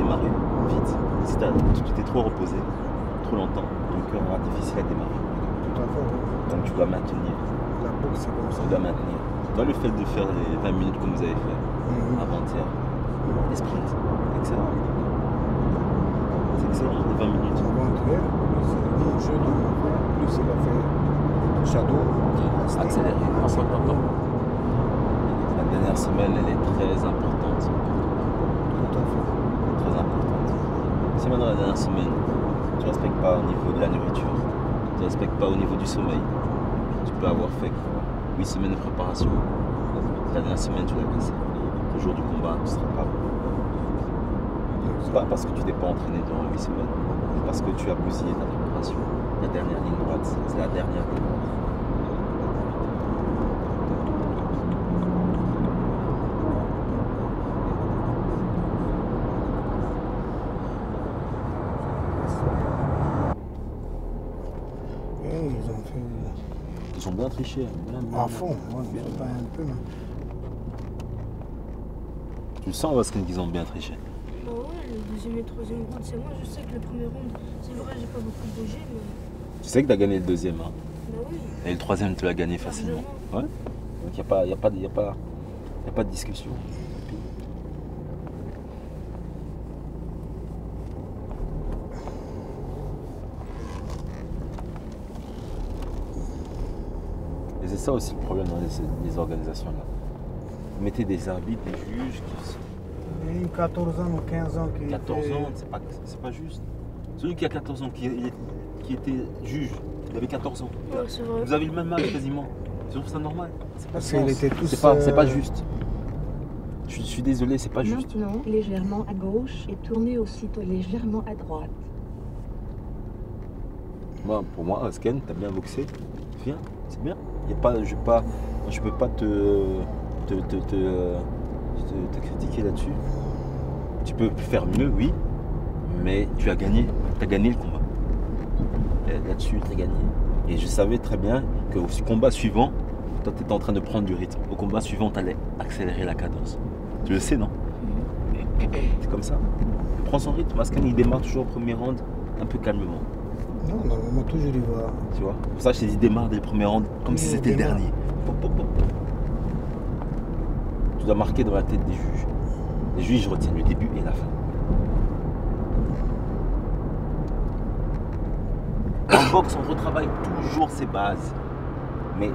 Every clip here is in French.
démarrer vite. Si tu t'es trop reposé, trop longtemps, ton cœur aura difficile à démarrer. Tout à fait. Donc tu dois maintenir. La boxe, c'est comme ça. Tu dois maintenir. Toi, le fait de faire les 20 minutes comme vous avez fait avant-hier, les sprints, excellent. C'est excellent, les 20 minutes. Avant-hier, plus jeu de mouvement, plus il a fait shadow. Accéléré, en 50 ans. La dernière semaine, elle est très importante. Tout à fait. Très importante. Si maintenant la dernière semaine, tu ne respectes pas au niveau de la nourriture, tu ne respectes pas au niveau du sommeil, tu peux avoir fait 8 semaines de préparation. La dernière semaine, tu l'as cassé. Le jour du combat, tu ne seras pas bon. Pas parce que tu t'es pas entraîné durant 8 semaines, mais parce que tu as bousillé ta préparation. La dernière ligne droite, c'est la dernière ligne droite. Et ils ont fait Ils ont bien triché. à fond, moi, je sais pas un peu, mais Tu le sens parce qu'ils ont bien triché. Bah ouais, le deuxième et le troisième round, c'est moi. Je sais que le premier round, c'est vrai, j'ai pas beaucoup bougé, mais. Tu sais que tu as gagné le deuxième, hein. Bah oui. Et le troisième, tu l'as gagné facilement. Ouais. Donc il n'y a pas de discussion. Et c'est ça aussi le problème dans les organisations là. Vous mettez des arbitres, des juges qui il y a eu 14 ans ou 15 ans qui 14 étaient- ans, c'est pas juste. Celui qui a 14 ans, qui était juge, il avait 14 ans. Ouais, c'est vrai. Vous avez le même âge quasiment. Je trouve ça normal. C'est pas Parce sens. qu'ils étaient tous, C'est pas juste. Je suis désolé, c'est pas juste. Maintenant, légèrement à gauche et tournez aussitôt légèrement à droite. Moi, pour moi, Asken, t'as bien boxé. Viens, c'est bien. Y a pas, je peux pas te critiquer là-dessus. Tu peux faire mieux, oui, mais tu as gagné. Tu as gagné le combat. Et là-dessus, tu as gagné. Et je savais très bien qu'au combat suivant, toi, tu étais en train de prendre du rythme. Au combat suivant, tu allais accélérer la cadence. Tu le sais, non? C'est comme ça. Il prend son rythme. Asken, il démarre toujours au premier round un peu calmement. Non, normalement, toujours il va. Tu vois? Pour ça, je t'ai dit démarre dès le premier round, comme si c'était le démarre. dernier. Pop, pop, pop. Tu dois marquer dans la tête des juges. Les juges retiennent le début et la fin. En boxe, on retravaille toujours ses bases. Mais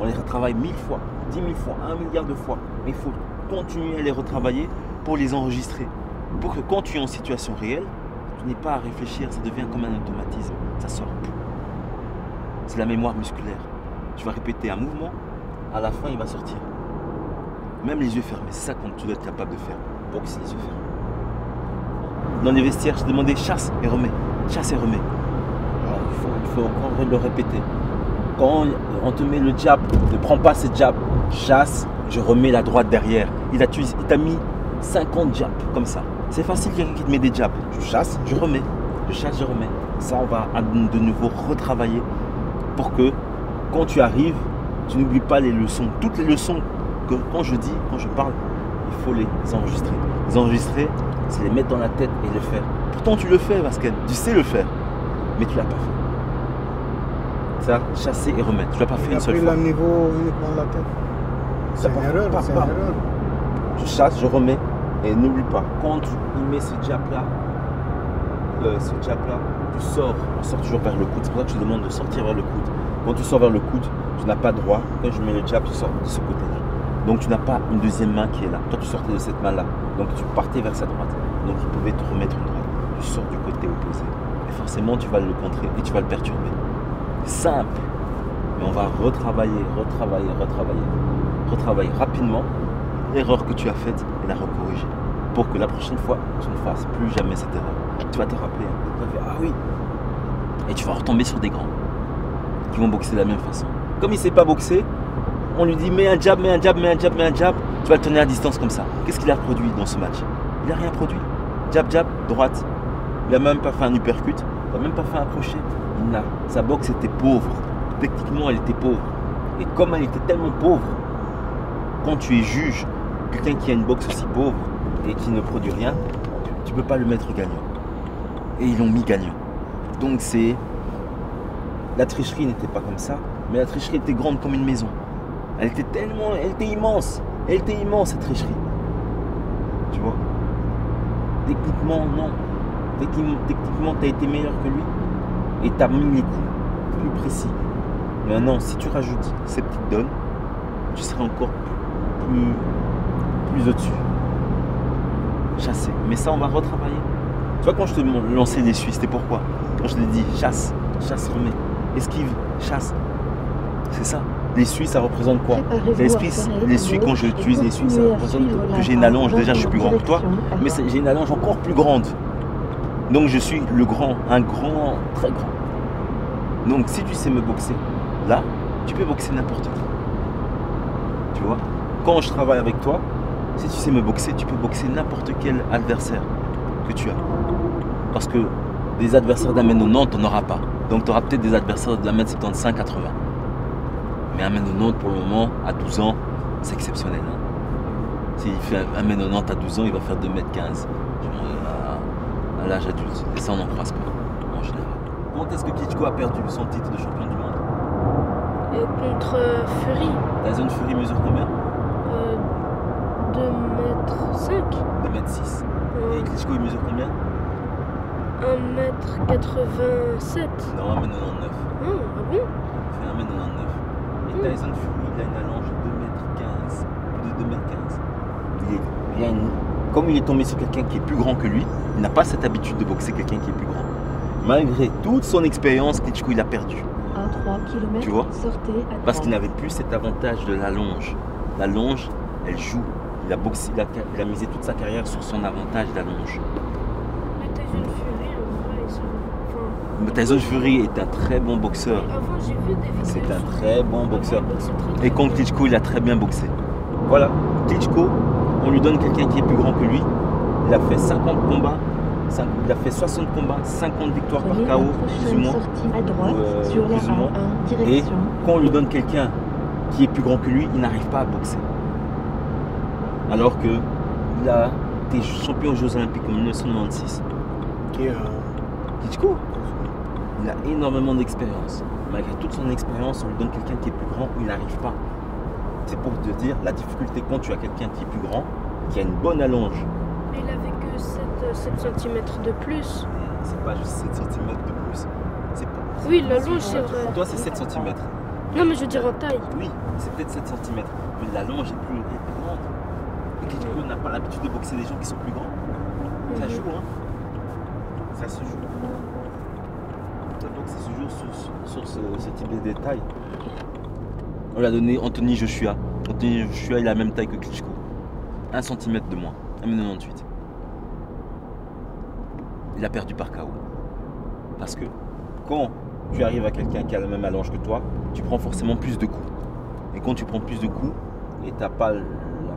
on les retravaille 1000 fois, 10 000 fois, 1 milliard de fois. Mais il faut continuer à les retravailler pour les enregistrer. Pour que quand tu es en situation réelle, tu n'aies pas à réfléchir, ça devient comme un automatisme. Ça sort. C'est la mémoire musculaire. Tu vas répéter un mouvement, à la fin il va sortir. Même les yeux fermés, c'est ça que tu dois être capable de faire. Boxe les yeux fermés. Dans les vestiaires, je demandais chasse et remets. Chasse et remets. Alors, il faut encore le répéter. Quand on te met le jab, ne prends pas ce jab. Chasse, je remets la droite derrière. Il t'a mis 50 jabs comme ça. C'est facile, quelqu'un qui te met des jabs. Je chasse, je remets. Je chasse, je remets. Ça, on va de nouveau retravailler pour que quand tu arrives, tu n'oublies pas les leçons. Toutes les leçons que quand je parle, il faut les enregistrer. Les enregistrer, c'est les mettre dans la tête et le faire. Pourtant, tu le fais, Vasken. Tu sais le faire, mais tu ne l'as pas fait. Ça, chasser et remettre. Tu ne l'as pas fait Il a une seule pris fois. le niveau uniquement de la tête. C'est une erreur, c'est une erreur. Je chasse, je remets. Et n'oublie pas, quand tu mets ce jab-là, tu sors. On sort toujours vers le coude. C'est pour ça que je te demande de sortir vers le coude. Quand tu sors vers le coude, tu n'as pas droit. Quand je mets le jab, tu sors de ce côté-là. Donc tu n'as pas une deuxième main qui est là. Toi, tu sortais de cette main-là. Donc tu partais vers sa droite. Donc il pouvait te remettre une droite. Tu sors du côté opposé. Et forcément, tu vas le contrer et tu vas le perturber. Simple. Mais on va retravailler rapidement l'erreur que tu as faite et la recorriger. Pour que la prochaine fois, tu ne fasses plus jamais cette erreur. Tu vas te rappeler. Tu vas faire, ah oui. Et tu vas retomber sur des grands qui vont boxer de la même façon. Comme il ne sait pas boxer, on lui dit mets un jab, mets un jab, mets un jab, mets un jab. Tu vas le tenir à distance comme ça. Qu'est-ce qu'il a produit dans ce match? Il n'a rien produit. Jab, jab, droite. Il n'a même pas fait un uppercut. Il n'a même pas fait un crochet. Sa boxe était pauvre. Techniquement, elle était pauvre. Et comme elle était tellement pauvre, quand tu es juge, quelqu'un qui a une boxe aussi pauvre et qui ne produit rien, tu peux pas le mettre gagnant. Et ils l'ont mis gagnant. Donc c'est... La tricherie n'était pas comme ça, mais la tricherie était grande comme une maison. Elle était immense. Elle était immense, cette tricherie. Tu vois? Techniquement, non. Techniquement, tu as été meilleur que lui. Et tu as mis les coups plus précis. Maintenant, si tu rajoutes ces petites donnes, tu seras encore plus au-dessus. Chasser. Mais ça, on va retravailler. Tu vois, quand je te lançais des Suisses, c'était pourquoi? Quand je t'ai dit chasse, remets. Esquive, chasse. C'est ça. Les Suisses, ça représente quoi? Les Suisses, quand je utilise les Suisses, ça représente que j'ai une allonge. Déjà, je suis plus grand que toi, mais j'ai une allonge encore plus grande. Donc, je suis le grand, un grand, très grand. Donc, si tu sais me boxer, là, tu peux boxer n'importe qui. Tu vois? Quand je travaille avec toi, si tu sais me boxer, tu peux boxer n'importe quel adversaire que tu as. Parce que des adversaires d'un mètre 90, tu n'en auras pas. Donc, tu auras peut-être des adversaires de la mètre 75, 80. Mais 1m90 pour le moment, à 12 ans, c'est exceptionnel. Hein. S'il fait 1m90 à 12 ans, il va faire 2m15 à l'âge adulte. Et ça, on n'en croise pas, en général. Quand est-ce que Klitschko a perdu son titre de champion du monde? Contre Fury. Tyson Fury mesure combien? 2m5. 2m6. Et Klitschko, il mesure combien? 1m87. Non, 1m99. Ah bon? Il fait 1m99. Et Tyson Fury, il a une allonge de 2m15. Plus de 2m15. Comme il est tombé sur quelqu'un qui est plus grand que lui, il n'a pas cette habitude de boxer quelqu'un qui est plus grand. Malgré toute son expérience, Klitschko, il a perdu. À 3 km, tu vois? sortez à Parce qu'il n'avait plus cet avantage de l'allonge. L'allonge, elle joue. Il a boxé, il a misé toute sa carrière sur son avantage d'allonge. Mais Tyson Fury, en vrai, ils sont... Tyson Fury est un très bon boxeur. Avant, j'ai vu des vidéos. C'est un très bon boxeur. Il boxe très Et contre Klitschko, il a très bien boxé. Voilà. Klitschko, on lui donne quelqu'un qui est plus grand que lui. Il a fait 50 combats. Il a fait 60 combats, 50 victoires par Prenez KO, la plus ou moins. sortie à droite sur la plus ou moins. A1 Et direction. quand on lui donne quelqu'un qui est plus grand que lui, il n'arrive pas à boxer. Alors que il a été champion aux Jeux Olympiques en 1996. Qui est Klitschko, il a énormément d'expérience. Malgré toute son expérience, on lui donne quelqu'un qui est plus grand, il n'arrive pas. C'est pour te dire la difficulté quand tu as quelqu'un qui est plus grand, qui a une bonne allonge. Mais il avait que 7 cm de plus. C'est pas juste 7 cm de plus. C'est pas... Oui, l'allonge, c'est vrai. Pour toi, c'est 7 cm. Non, mais je veux dire en taille. Oui, c'est peut-être 7 cm. Mais l'allonge est plus grande. Et Klitschko n'a pas l'habitude de boxer des gens qui sont plus grands. Ça joue, hein. Ça se joue. Donc ça se joue sur ce type de détails. On lui a donné Anthony Joshua. Anthony Joshua, il a la même taille que Klitschko. 1 cm de moins. 1m98. Il a perdu par KO. Parce que quand tu arrives à quelqu'un qui a la même allonge que toi, tu prends forcément plus de coups. Et quand tu prends plus de coups et tu n'as pas la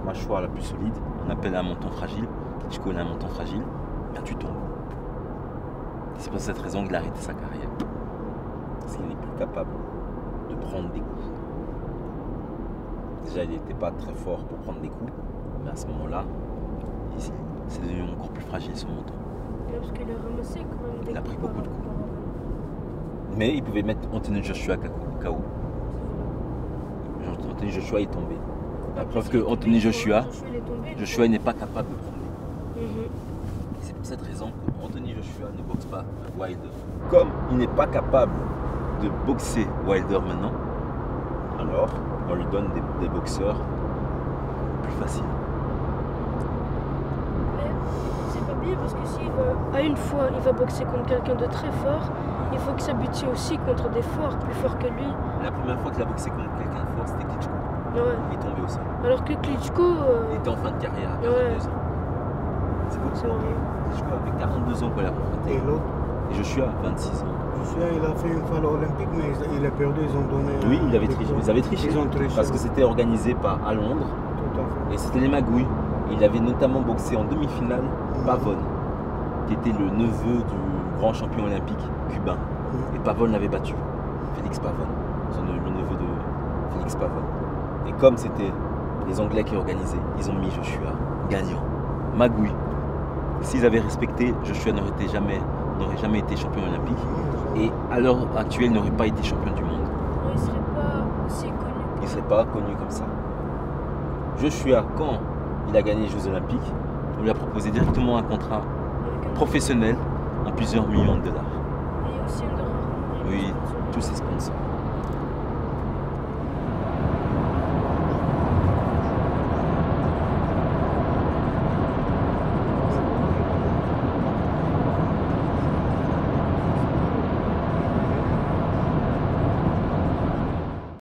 mâchoire la plus solide, on appelle un menton fragile, Klitschko a un menton fragile, ben tu tombes. C'est pour cette raison qu'il a arrêté sa carrière. Parce qu'il n'est plus capable de prendre des coups. Déjà, il n'était pas très fort pour prendre des coups, mais à ce moment-là, c'est devenu encore plus fragile son menton. Parce qu'il a ramassé quand même. Il a pris beaucoup de coups. Mais il pouvait mettre Anthony Joshua KO. Anthony Joshua est tombé. La preuve que Anthony Joshua il n'est pas capable de prendre des coups. C'est pour cette raison que Anthony Joshua ne boxe pas Wilder. Comme il n'est pas capable de boxer Wilder maintenant, alors on lui donne des boxeurs plus faciles. Mais c'est pas bien parce que s'il va, à une fois, il va boxer contre quelqu'un de très fort, il faut qu'il s'habitue aussi contre des forts, plus forts que lui. La première fois qu'il a boxé contre quelqu'un de fort, c'était Klitschko. Ouais. Il est tombé au sol. Alors que Klitschko... Il était en fin de carrière à 42 Ouais. ans. C'est beaucoup. C'est vrai. Klitschko avait 42 ans quand il a confronté. Et l'autre, Et Joshua, 26 ans. Joshua, il a fait une fois l'Olympique, mais il a perdu, ils ont donné. Oui, il avait triché. Ils avaient triché. Ils ont triché. Parce que c'était organisé à Londres. Tout à fait. Et c'était les magouilles. Il avait notamment boxé en demi-finale Pavone, qui était le neveu du grand champion olympique cubain. Et Pavone l'avait battu. Félix Pavone. Le neveu de Félix Pavone. Et comme c'était les Anglais qui organisaient, ils ont mis Joshua gagnant. Magouille. S'ils avaient respecté, Joshua n'aurait jamais été champion olympique et à l'heure actuelle n'aurait pas été champion du monde. Il serait pas aussi connu. Il ne serait pas connu comme ça. Joshua, quand il a gagné les Jeux Olympiques, on lui a proposé directement un contrat Avec un- professionnel à plusieurs millions de dollars. Et aussi un dollar. Oui, tous ses sponsors.